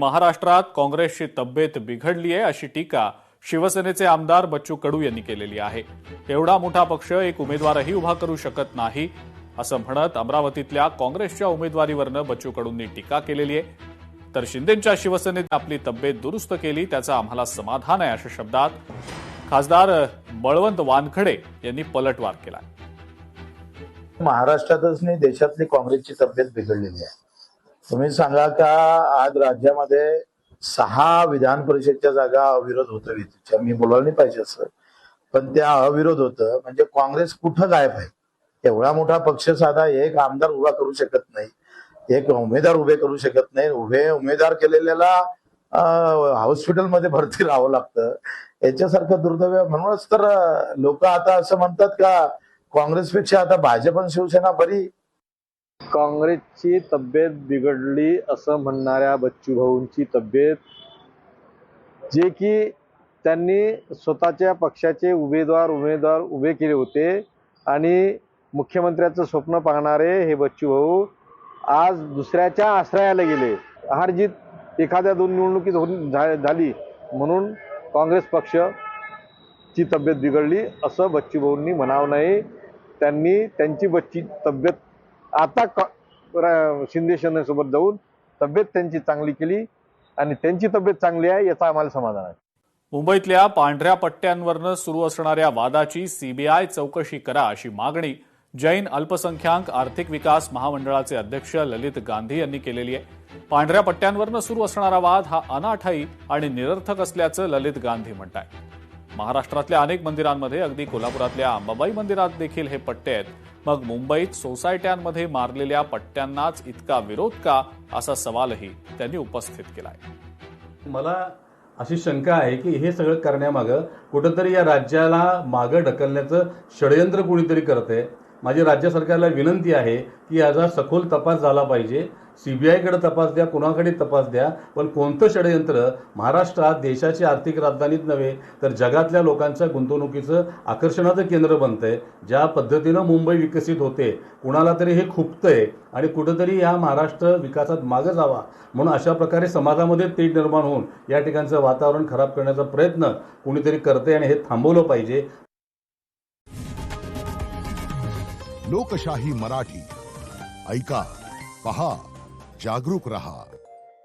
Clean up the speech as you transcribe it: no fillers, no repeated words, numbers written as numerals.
महाराष्ट्रात काँग्रेसची तब्येत बिघडली आहे अशी टीका शिवसेनेचे आमदार बच्चू कडू यांनी केलेली आहे। एवढा मोठा पक्ष एक उमेदवारही उभा करू शकत नाही असं म्हणत अमरावतीतल्या काँग्रेसच्या उमेदवारीवरनं बच्चू कडूंनी टीका केलेली आहे। तर शिंदेंच्या शिवसेनेने आपली तब्येत दुरुस्त केली त्याचं आम्हाला समाधान आहे अशा शब्दात खासदार बळवंत वानखडे यांनी पलटवार केला। महाराष्ट्रातच नाही देशातली काँग्रेसची तब्येत बिघडलेली आहे। तुम्ही सांगा का आज राज्यामध्ये 6 विधान परिषदच्या जागा अविरोध होतं विधीच्या, मी बोलायला नाही पाहिजे असं, पण त्या अविरोध होतं म्हणजे काँग्रेस कुठं गायब आहे? एवढा मोठा पक्ष साधा एक आमदार उभा करू शकत नाही, एक उमेदवार उभे करू शकत नाही, उमेदवार केलेल्याला हॉस्पिटलमध्ये भरती राहावं लागतं। याच्यासारखं दुर्दैव म्हणूनच तर लोक आता असं म्हणतात का काँग्रेसपेक्षा आता भाजप आणि शिवसेना बरी। काँग्रेसची तब्येत बिघडली असं म्हणणाऱ्या बच्चू भाऊंची तब्येत, जे की त्यांनी स्वतःच्या पक्षाचे उमेदवार उभे केले होते आणि मुख्यमंत्र्याचं स्वप्न पाहणारे हे बच्चू भाऊ आज दुसऱ्याच्या आश्रयाला गेले। हारजीत एखाद्या 2 निवडणुकीत झाली म्हणून काँग्रेस पक्षाची तब्येत बिघडली असं बच्चू भाऊंनी म्हणावं नाही। त्यांनी त्यांची तब्येत आता शिंदे सेनेसोबत जाऊन तब्येत त्यांची चांगली केली आणि त्यांची तब्येत चांगली आहे याचा आम्हाला समाधान आहे। मुंबईतल्या पांढऱ्या पट्ट्यांवरनं सुरू असणाऱ्या वादाची सीबीआय चौकशी करा अशी मागणी जैन अल्पसंख्याक आर्थिक विकास महामंडळाचे अध्यक्ष ललित गांधी यांनी केलेली आहे। पांढऱ्या पट्ट्यांवरनं सुरू असणारा वाद हा अनाठायी आणि निरर्थक असल्याचं ललित गांधी म्हणतात। महाराष्ट्रातल्या अनेक मंदिरांमध्ये अगदी कोल्हापुरातल्या अंबाबाई मंदिरात देखील हे पट्टे आहेत, मग मुंबईत सोसायट्यांमध्ये मारलेल्या पट्ट्यांनाच इतका विरोध का असा सवालही त्यांनी उपस्थित केलाय। मला अशी शंका आहे की हे सगळं करण्यामागं कुठंतरी या राज्याला मागं ढकलण्याचं षडयंत्र कुणीतरी करतंय। माझी राज्य सरकारला विनंती आहे की याचा सखोल तपास झाला पाहिजे। सीबीआयकडे तपास द्या, कुणाकडे तपास द्या, पण कोणतं षडयंत्र महाराष्ट्रात देशाची आर्थिक राजधानीच नव्हे तर जगातल्या लोकांच्या गुंतवणुकीचं आकर्षणाचं केंद्र बनतंय। ज्या पद्धतीनं मुंबई विकसित होते कुणाला तरी हे खुपतंय आणि कुठंतरी या महाराष्ट्र विकासात मागं जावा म्हणून अशा प्रकारे समाजामध्ये तेढ निर्माण होऊन या ठिकाणचं वातावरण खराब करण्याचा प्रयत्न कुणीतरी करतंय आणि हे थांबवलं पाहिजे। लोकशाही मराठी ऐका, पहा, जागरूक रहा।